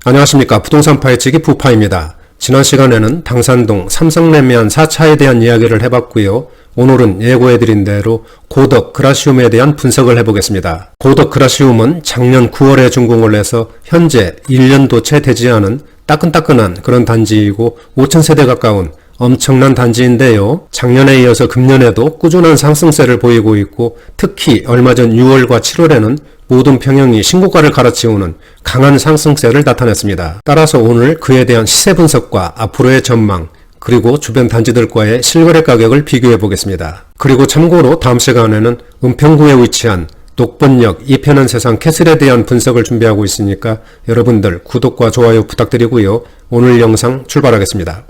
안녕하십니까. 부동산 파헤치기 부파입니다. 지난 시간에는 당산동 삼성레미안 4차에 대한 이야기를 해봤고요. 오늘은 예고해드린 대로 고덕 그라시움에 대한 분석을 해보겠습니다. 고덕 그라시움은 작년 9월에 준공을 해서 현재 1년도 채 되지 않은 따끈따끈한 그런 단지이고 5,000세대 가까운 엄청난 단지인데요. 작년에 이어서 금년에도 꾸준한 상승세를 보이고 있고 특히 얼마 전 6월과 7월에는 모든 평형이 신고가를 갈아치우는 강한 상승세를 나타냈습니다. 따라서 오늘 그에 대한 시세 분석과 앞으로의 전망 그리고 주변 단지들과의 실거래 가격을 비교해 보겠습니다. 그리고 참고로 다음 시간에는 은평구에 위치한 녹번역 이편한 세상 캐슬에 대한 분석을 준비하고 있으니까 여러분들 구독과 좋아요 부탁드리고요. 오늘 영상 출발하겠습니다.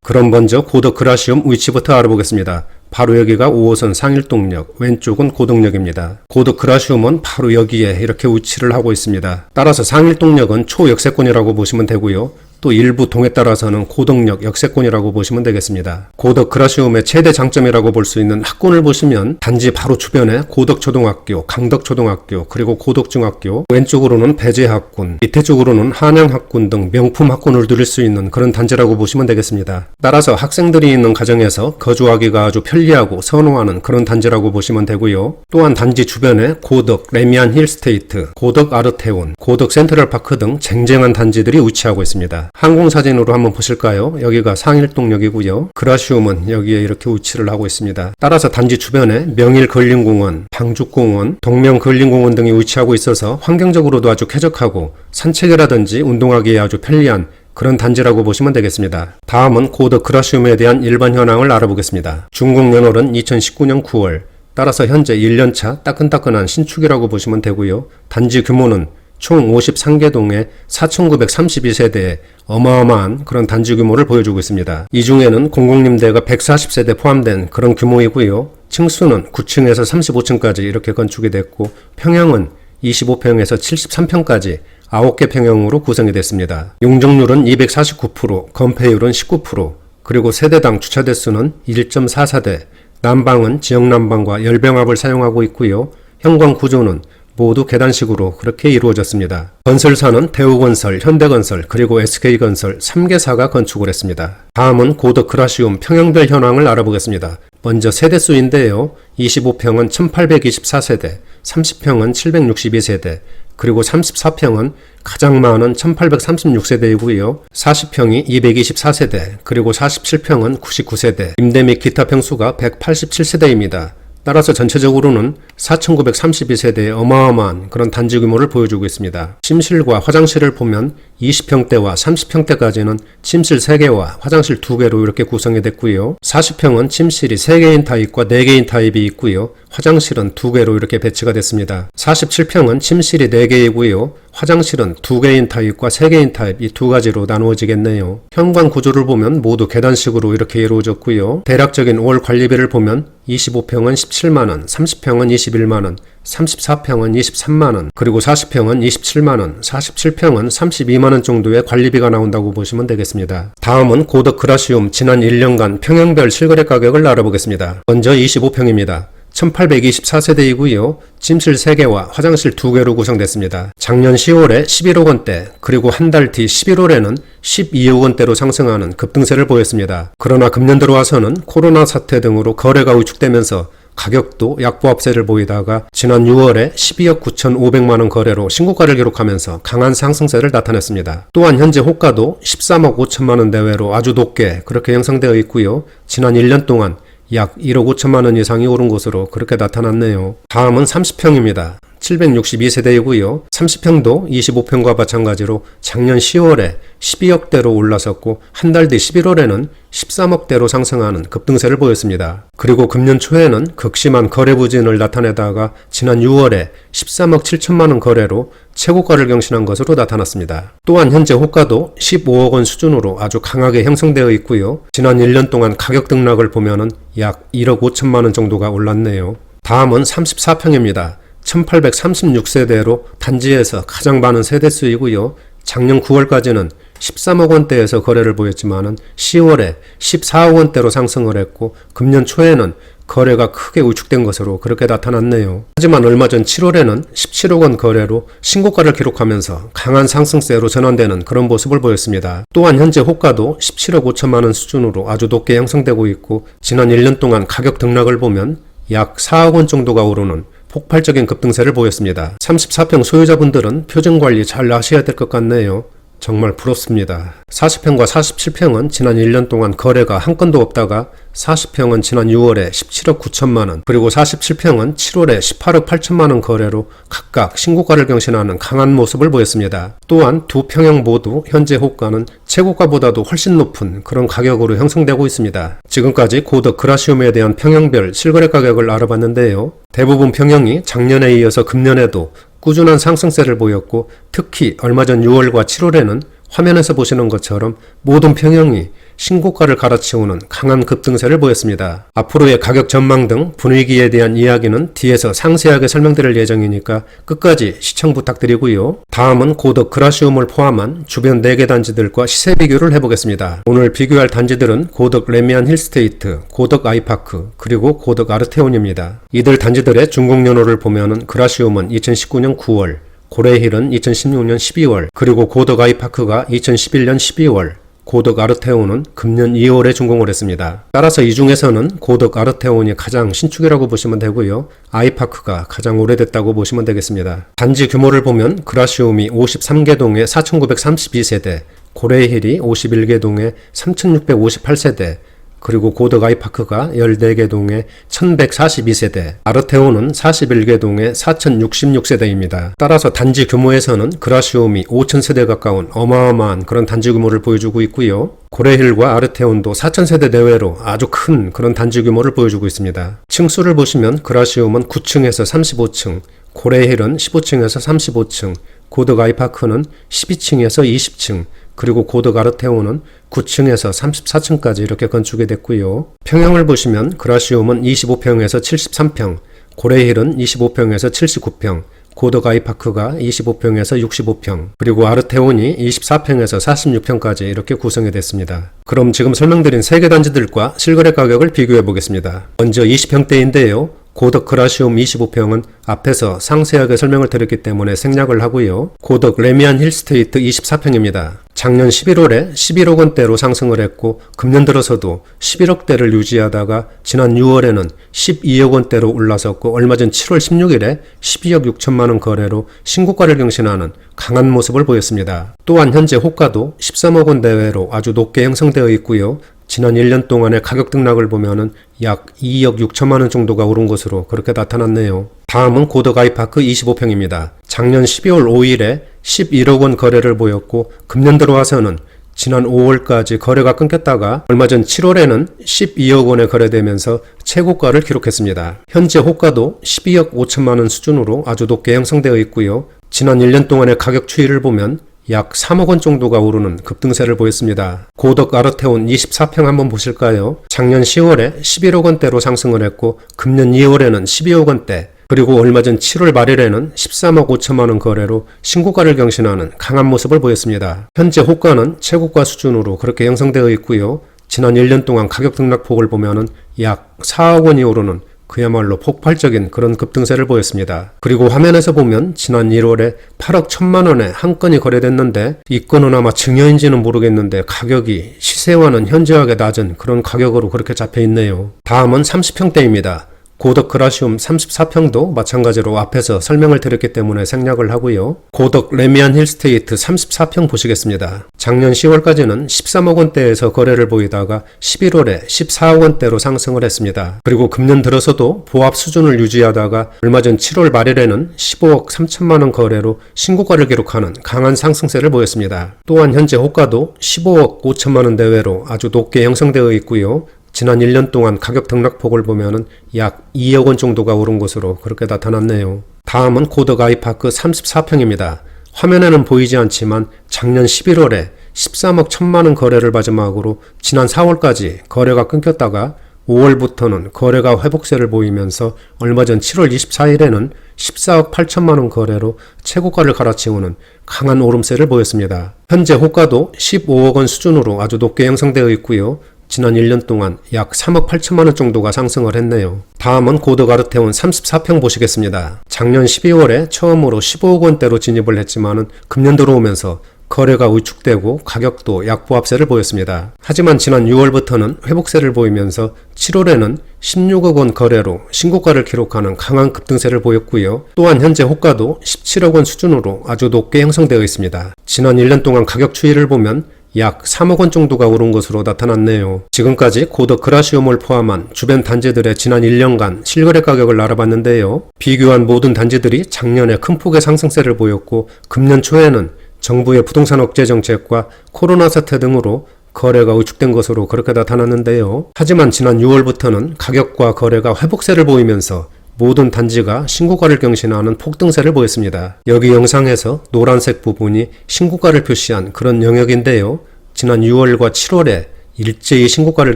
그럼 먼저 고덕 그라시움 위치부터 알아보겠습니다. 바로 여기가 5호선 상일동역, 왼쪽은 고덕역입니다. 고덕 그라시움은 바로 여기에 이렇게 위치를 하고 있습니다. 따라서 상일동역은 초역세권이라고 보시면 되고요. 또 일부 동에 따라서는 고덕역 역세권이라고 보시면 되겠습니다. 고덕 그라시움의 최대 장점이라고 볼 수 있는 학군을 보시면 단지 바로 주변에 고덕초등학교, 강덕초등학교, 그리고 고덕중학교, 왼쪽으로는 배재학군, 밑에 쪽으로는 한양학군 등 명품 학군을 누릴 수 있는 그런 단지라고 보시면 되겠습니다. 따라서 학생들이 있는 가정에서 거주하기가 아주 편리하고 선호하는 그런 단지라고 보시면 되고요. 또한 단지 주변에 고덕 레미안 힐스테이트, 고덕 아르테온, 고덕 센트럴파크 등 쟁쟁한 단지들이 위치하고 있습니다. 항공사진으로 한번 보실까요? 여기가 상일동역이고요. 그라시움은 여기에 이렇게 위치를 하고 있습니다. 따라서 단지 주변에 명일근린공원, 방죽공원, 동명근린공원 등이 위치하고 있어서 환경적으로도 아주 쾌적하고 산책이라든지 운동하기에 아주 편리한 그런 단지라고 보시면 되겠습니다. 다음은 고덕 그라시움에 대한 일반 현황을 알아보겠습니다. 준공 연월은 2019년 9월, 따라서 현재 1년차 따끈따끈한 신축이라고 보시면 되고요. 단지 규모는 총 53개 동에 4,932세대의 어마어마한 그런 단지 규모를 보여주고 있습니다. 이 중에는 공공임대가 140세대 포함된 그런 규모이고요. 층수는 9층에서 35층까지 이렇게 건축이 됐고 평형은 25평에서 73평까지 9개 평형으로 구성이 됐습니다. 용적률은 249%, 건폐율은 19%, 그리고 세대당 주차 대수는 1.44대, 난방은 지역난방과 열병합을 사용하고 있고요. 현관 구조는 모두 계단식으로 그렇게 이루어졌습니다. 건설사는 대우건설, 현대건설, 그리고 SK건설 3개사가 건축을 했습니다. 다음은 고덕 그라시움 평형별 현황을 알아보겠습니다. 먼저 세대수인데요. 25평은 1824세대, 30평은 762세대, 그리고 34평은 가장 많은 1836세대이고요. 40평이 224세대, 그리고 47평은 99세대, 임대 및 기타 평수가 187세대입니다. 따라서 전체적으로는 4,932세대의 어마어마한 그런 단지 규모를 보여주고 있습니다. 침실과 화장실을 보면 20평대와 30평대까지는 침실 3개와 화장실 2개로 이렇게 구성이 됐고요. 40평은 침실이 3개인 타입과 4개인 타입이 있고요. 화장실은 2개로 이렇게 배치가 됐습니다. 47평은 침실이 4개이고요. 화장실은 2개인 타입과 3개인 타입 이 두 가지로 나누어지겠네요. 현관 구조를 보면 모두 계단식으로 이렇게 이루어졌고요. 대략적인 월 관리비를 보면 25평은 17만원, 30평은 21만원, 34평은 23만원, 그리고 40평은 27만원, 47평은 32만원 정도의 관리비가 나온다고 보시면 되겠습니다. 다음은 고덕 그라시움 지난 1년간 평형별 실거래 가격을 알아보겠습니다. 먼저 25평입니다. 1824세대이고요. 침실 3개와 화장실 2개로 구성됐습니다. 작년 10월에 11억원대, 그리고 한 달 뒤 11월에는 12억원대로 상승하는 급등세를 보였습니다. 그러나 금년 들어와서는 코로나 사태 등으로 거래가 위축되면서 가격도 약보합세를 보이다가 지난 6월에 12억 9,500만원 거래로 신고가를 기록하면서 강한 상승세를 나타냈습니다. 또한 현재 호가도 13억 5천만원 내외로 아주 높게 그렇게 형성되어 있고요. 지난 1년 동안 약 1억 5천만원 이상이 오른 것으로 그렇게 나타났네요. 다음은 30평입니다. 762세대이고요. 30평도 25평과 마찬가지로 작년 10월에 12억대로 올라섰고 한 달 뒤 11월에는 13억대로 상승하는 급등세를 보였습니다. 그리고 금년 초에는 극심한 거래 부진을 나타내다가 지난 6월에 13억 7천만원 거래로 최고가를 경신한 것으로 나타났습니다. 또한 현재 호가도 15억원 수준으로 아주 강하게 형성되어 있고요. 지난 1년 동안 가격 등락을 보면은 약 1억 5천만원 정도가 올랐네요. 다음은 34평입니다. 1836세대로 단지에서 가장 많은 세대수이고요. 작년 9월까지는 13억 원대에서 거래를 보였지만은 10월에 14억 원대로 상승을 했고 금년 초에는 거래가 크게 우측된 것으로 그렇게 나타났네요. 하지만 얼마 전 7월에는 17억 원 거래로 신고가를 기록하면서 강한 상승세로 전환되는 그런 모습을 보였습니다. 또한 현재 호가도 17억 5천만 원 수준으로 아주 높게 형성되고 있고 지난 1년 동안 가격 등락을 보면 약 4억 원 정도가 오르는 폭발적인 급등세를 보였습니다. 34평 소유자분들은 표정 관리 잘 하셔야 될 것 같네요. 정말 부럽습니다. 40평과 47평은 지난 1년 동안 거래가 한 건도 없다가 40평은 지난 6월에 17억 9천만 원, 그리고 47평은 7월에 18억 8천만 원 거래로 각각 신고가를 경신하는 강한 모습을 보였습니다. 또한 두 평형 모두 현재 호가는 최고가보다도 훨씬 높은 그런 가격으로 형성되고 있습니다. 지금까지 고덕 그라시움에 대한 평형별 실거래 가격을 알아봤는데요. 대부분 평형이 작년에 이어서 금년에도 꾸준한 상승세를 보였고 특히 얼마 전 6월과 7월에는 화면에서 보시는 것처럼 모든 평형이 신고가를 갈아치우는 강한 급등세를 보였습니다. 앞으로의 가격 전망 등 분위기에 대한 이야기는 뒤에서 상세하게 설명드릴 예정이니까 끝까지 시청 부탁드리고요. 다음은 고덕 그라시움을 포함한 주변 4개 단지들과 시세 비교를 해보겠습니다. 오늘 비교할 단지들은 고덕 레미안 힐스테이트, 고덕 아이파크, 그리고 고덕 아르테온입니다. 이들 단지들의 준공연호를 보면은 그라시움은 2019년 9월, 고레힐은 2016년 12월, 그리고 고덕 아이파크가 2011년 12월, 고덕 아르테온은 금년 2월에 준공을 했습니다. 따라서 이 중에서는 고덕 아르테온이 가장 신축이라고 보시면 되고요. 아이파크가 가장 오래됐다고 보시면 되겠습니다. 단지 규모를 보면 그라시움이 53개 동에 4932세대, 고레힐이 51개 동에 3658세대, 그리고 고덕 아이파크가 14개 동에 1142세대, 아르테온은 41개 동에 4066세대입니다. 따라서 단지 규모에서는 그라시움이 5000세대 가까운 어마어마한 그런 단지 규모를 보여주고 있고요. 고레힐과 아르테온도 4000세대 내외로 아주 큰 그런 단지 규모를 보여주고 있습니다. 층수를 보시면 그라시움은 9층에서 35층, 고레힐은 15층에서 35층, 고덕 아이파크는 12층에서 20층, 그리고 고덕 아르테온은 9층에서 34층까지 이렇게 건축이 됐고요. 평형을 보시면 그라시움은 25평에서 73평, 고레힐은 25평에서 79평, 고덕 아이파크가 25평에서 65평, 그리고 아르테온이 24평에서 46평까지 이렇게 구성이 됐습니다. 그럼 지금 설명드린 3개 단지들과 실거래 가격을 비교해 보겠습니다. 먼저 20평대인데요. 고덕 그라시움 25평은 앞에서 상세하게 설명을 드렸기 때문에 생략을 하고요. 고덕 레미안 힐스테이트 24평입니다. 작년 11월에 11억 원대로 상승을 했고 금년 들어서도 11억대를 유지하다가 지난 6월에는 12억 원대로 올라섰고 얼마 전 7월 16일에 12억 6천만 원 거래로 신고가를 경신하는 강한 모습을 보였습니다. 또한 현재 호가도 13억 원 대외로 아주 높게 형성되어 있고요. 지난 1년 동안의 가격 등락을 보면은 약 2억 6천만 원 정도가 오른 것으로 그렇게 나타났네요. 다음은 고덕 아이파크 25평입니다. 작년 12월 5일에 11억 원 거래를 보였고 금년 들어와서는 지난 5월까지 거래가 끊겼다가 얼마 전 7월에는 12억 원에 거래되면서 최고가를 기록했습니다. 현재 호가도 12억 5천만 원 수준으로 아주 높게 형성되어 있고요. 지난 1년 동안의 가격 추이를 보면 약 3억 원 정도가 오르는 급등세를 보였습니다. 고덕 아르테온 24평 한번 보실까요? 작년 10월에 11억 원대로 상승을 했고 금년 2월에는 12억 원대, 그리고 얼마 전 7월 말일에는 13억 5천만 원 거래로 신고가를 경신하는 강한 모습을 보였습니다. 현재 호가는 최고가 수준으로 그렇게 형성되어 있고요. 지난 1년 동안 가격 등락폭을 보면은 약 4억 원이 오르는 그야말로 폭발적인 그런 급등세를 보였습니다. 그리고 화면에서 보면 지난 1월에 8억 1천만 원에 한 건이 거래됐는데 이 건은 아마 증여인지는 모르겠는데 가격이 시세와는 현저하게 낮은 그런 가격으로 그렇게 잡혀 있네요. 다음은 30평대입니다. 고덕 그라시움 34평도 마찬가지로 앞에서 설명을 드렸기 때문에 생략을 하고요. 고덕 레미안 힐스테이트 34평 보시겠습니다. 작년 10월까지는 13억 원대에서 거래를 보이다가 11월에 14억 원대로 상승을 했습니다. 그리고 금년 들어서도 보합 수준을 유지하다가 얼마 전 7월 말일에는 15억 3천만 원 거래로 신고가를 기록하는 강한 상승세를 보였습니다. 또한 현재 호가도 15억 5천만 원 대외로 아주 높게 형성되어 있고요. 지난 1년 동안 가격 등락폭을 보면은 약 2억 원 정도가 오른 것으로 그렇게 나타났네요. 다음은 고덕 아이파크 34평입니다. 화면에는 보이지 않지만 작년 11월에 13억 1천만 원 거래를 마지막으로 지난 4월까지 거래가 끊겼다가 5월부터는 거래가 회복세를 보이면서 얼마 전 7월 24일에는 14억 8천만 원 거래로 최고가를 갈아치우는 강한 오름세를 보였습니다. 현재 호가도 15억 원 수준으로 아주 높게 형성되어 있고요. 지난 1년 동안 약 3억 8천만 원 정도가 상승을 했네요. 다음은 고덕 아르테온 34평 보시겠습니다. 작년 12월에 처음으로 15억 원대로 진입을 했지만은 금년 들어오면서 거래가 위축되고 가격도 약보합세를 보였습니다. 하지만 지난 6월부터는 회복세를 보이면서 7월에는 16억 원 거래로 신고가를 기록하는 강한 급등세를 보였고요. 또한 현재 호가도 17억 원 수준으로 아주 높게 형성되어 있습니다. 지난 1년 동안 가격 추이를 보면 약 3억 원 정도가 오른 것으로 나타났네요. 지금까지 고덕 그라시움을 포함한 주변 단지들의 지난 1년간 실거래 가격을 알아봤는데요. 비교한 모든 단지들이 작년에 큰 폭의 상승세를 보였고 금년 초에는 정부의 부동산 억제 정책과 코로나 사태 등으로 거래가 위축된 것으로 그렇게 나타났는데요. 하지만 지난 6월부터는 가격과 거래가 회복세를 보이면서 모든 단지가 신고가를 경신하는 폭등세를 보였습니다. 여기 영상에서 노란색 부분이 신고가를 표시한 그런 영역인데요. 지난 6월과 7월에 일제히 신고가를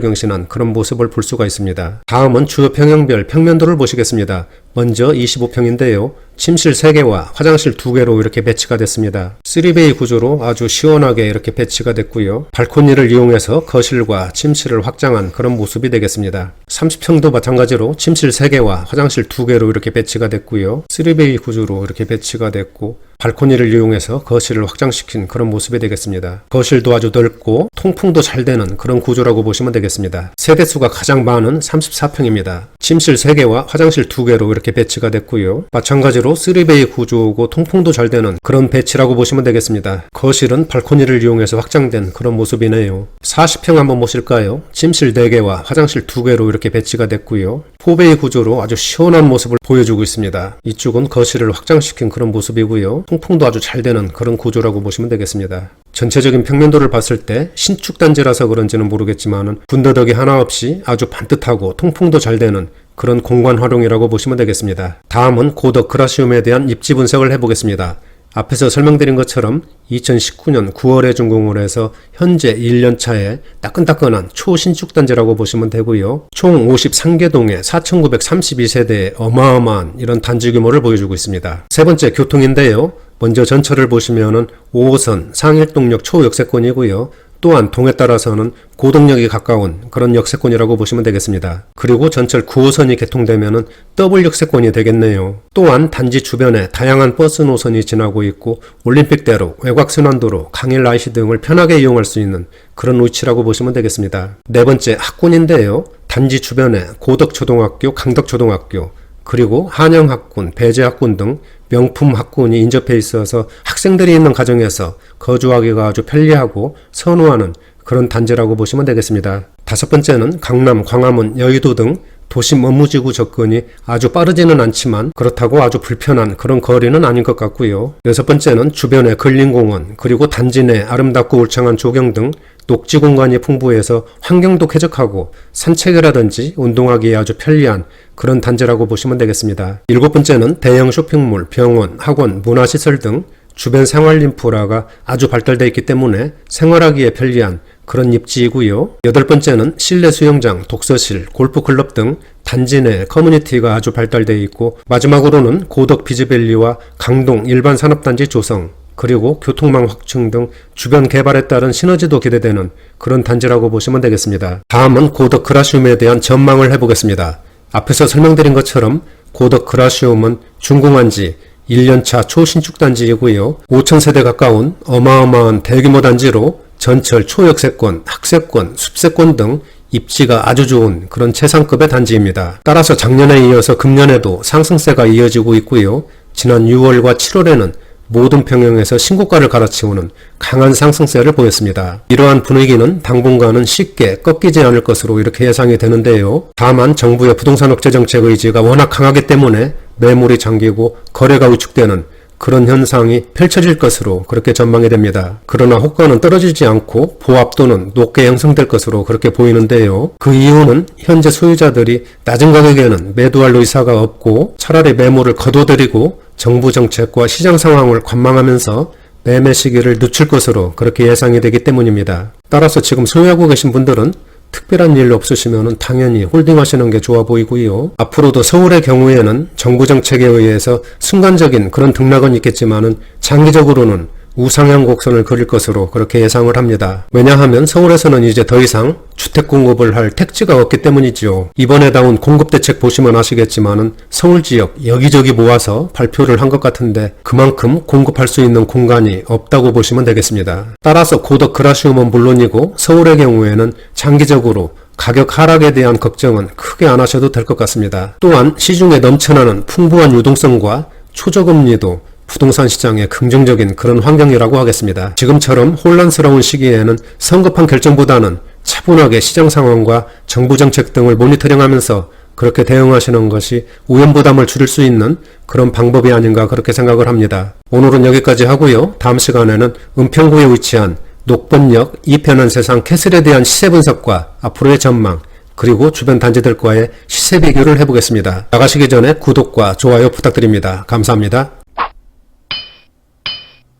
경신한 그런 모습을 볼 수가 있습니다. 다음은 주요 평형별 평면도를 보시겠습니다. 먼저 25평인데요. 침실 3개와 화장실 2개로 이렇게 배치가 됐습니다. 3베이 구조로 아주 시원하게 이렇게 배치가 됐고요. 발코니를 이용해서 거실과 침실을 확장한 그런 모습이 되겠습니다. 30평도 마찬가지로 침실 3개와 화장실 2개로 이렇게 배치가 됐고요. 3베이 구조로 이렇게 배치가 됐고 발코니를 이용해서 거실을 확장시킨 그런 모습이 되겠습니다. 거실도 아주 넓고 통풍도 잘 되는 그런 구조라고 보시면 되겠습니다. 세대수가 가장 많은 34평입니다. 침실 3개와 화장실 2개로 이렇게 배치가 됐고요. 마찬가지로 3베이 구조고 통풍도 잘 되는 그런 배치라고 보시면 되겠습니다. 거실은 발코니를 이용해서 확장된 그런 모습이네요. 40평 한번 보실까요? 침실 4개와 화장실 2개로 이렇게 배치가 됐고요. 4베이 구조로 아주 시원한 모습을 보여주고 있습니다. 이쪽은 거실을 확장시킨 그런 모습이고요. 통풍도 아주 잘 되는 그런 구조라고 보시면 되겠습니다. 전체적인 평면도를 봤을 때 신축 단지라서 그런지는 모르겠지만은 군더더기 하나 없이 아주 반듯하고 통풍도 잘 되는 그런 공간 활용이라고 보시면 되겠습니다. 다음은 고덕 그라시움에 대한 입지 분석을 해보겠습니다. 앞에서 설명드린 것처럼 2019년 9월에 준공을 해서 현재 1년 차에 따끈따끈한 초신축 단지라고 보시면 되고요. 총 53개 동에 4,932세대의 어마어마한 이런 단지 규모를 보여주고 있습니다. 세 번째 교통인데요. 먼저 전철을 보시면은 5호선 상일동역 초역세권이고요. 또한 동에 따라서는 고덕역이 가까운 그런 역세권이라고 보시면 되겠습니다. 그리고 전철 9호선이 개통되면은 더블 역세권이 되겠네요. 또한 단지 주변에 다양한 버스 노선이 지나고 있고 올림픽대로, 외곽순환도로, 강일 IC 등을 편하게 이용할 수 있는 그런 위치라고 보시면 되겠습니다. 네 번째 학군인데요. 단지 주변에 고덕초등학교, 강덕초등학교, 그리고 한영학군, 배재학군 등 명품 학군이 인접해 있어서 학생들이 있는 가정에서 거주하기가 아주 편리하고 선호하는 그런 단지라고 보시면 되겠습니다. 다섯 번째는 강남, 광화문, 여의도 등 도심 업무지구 접근이 아주 빠르지는 않지만 그렇다고 아주 불편한 그런 거리는 아닌 것 같고요. 여섯 번째는 주변에 근린공원, 그리고 단지 내 아름답고 울창한 조경 등 녹지 공간이 풍부해서 환경도 쾌적하고 산책이라든지 운동하기에 아주 편리한 그런 단지라고 보시면 되겠습니다. 일곱 번째는 대형 쇼핑몰, 병원, 학원, 문화시설 등 주변 생활 인프라가 아주 발달되어 있기 때문에 생활하기에 편리한 그런 입지이고요. 여덟 번째는 실내 수영장, 독서실, 골프클럽 등 단지 내 커뮤니티가 아주 발달되어 있고 마지막으로는 고덕 비즈밸리와 강동 일반 산업단지 조성, 그리고 교통망 확충 등 주변 개발에 따른 시너지도 기대되는 그런 단지라고 보시면 되겠습니다. 다음은 고덕 그라시움에 대한 전망을 해보겠습니다. 앞에서 설명드린 것처럼 고덕 그라시움은 준공한 지 1년차 초신축 단지이고요. 5,000세대 가까운 어마어마한 대규모 단지로 전철 초역세권, 학세권, 숲세권 등 입지가 아주 좋은 그런 최상급의 단지입니다. 따라서 작년에 이어서 금년에도 상승세가 이어지고 있고요. 지난 6월과 7월에는 모든 평형에서 신고가를 갈아치우는 강한 상승세를 보였습니다. 이러한 분위기는 당분간은 쉽게 꺾이지 않을 것으로 이렇게 예상이 되는데요. 다만 정부의 부동산 억제 정책 의지가 워낙 강하기 때문에 매물이 잠기고 거래가 위축되는 그런 현상이 펼쳐질 것으로 그렇게 전망이 됩니다. 그러나 호가는 떨어지지 않고 보합도는 높게 형성될 것으로 그렇게 보이는데요. 그 이유는 현재 소유자들이 낮은 가격에는 매도할 의사가 없고 차라리 매물을 거둬들이고 정부 정책과 시장 상황을 관망하면서 매매 시기를 늦출 것으로 그렇게 예상이 되기 때문입니다. 따라서 지금 소유하고 계신 분들은 특별한 일 없으시면 당연히 홀딩하시는 게 좋아 보이고요. 앞으로도 서울의 경우에는 정부 정책에 의해서 순간적인 그런 등락은 있겠지만은 장기적으로는 우상향 곡선을 그릴 것으로 그렇게 예상을 합니다. 왜냐하면 서울에서는 이제 더 이상 주택 공급을 할 택지가 없기 때문이지요. 이번에 나온 공급대책 보시면 아시겠지만은 서울 지역 여기저기 모아서 발표를 한 것 같은데 그만큼 공급할 수 있는 공간이 없다고 보시면 되겠습니다. 따라서 고덕 그라시움은 물론이고 서울의 경우에는 장기적으로 가격 하락에 대한 걱정은 크게 안 하셔도 될 것 같습니다. 또한 시중에 넘쳐나는 풍부한 유동성과 초저금리도 부동산 시장에 긍정적인 그런 환경이라고 하겠습니다. 지금처럼 혼란스러운 시기에는 성급한 결정보다는 차분하게 시장 상황과 정부 정책 등을 모니터링하면서 그렇게 대응하시는 것이 우연부담을 줄일 수 있는 그런 방법이 아닌가 그렇게 생각을 합니다. 오늘은 여기까지 하고요. 다음 시간에는 은평구에 위치한 녹번역 2편한 세상 캐슬에 대한 시세 분석과 앞으로의 전망 그리고 주변 단지들과의 시세 비교를 해보겠습니다. 나가시기 전에 구독과 좋아요 부탁드립니다. 감사합니다.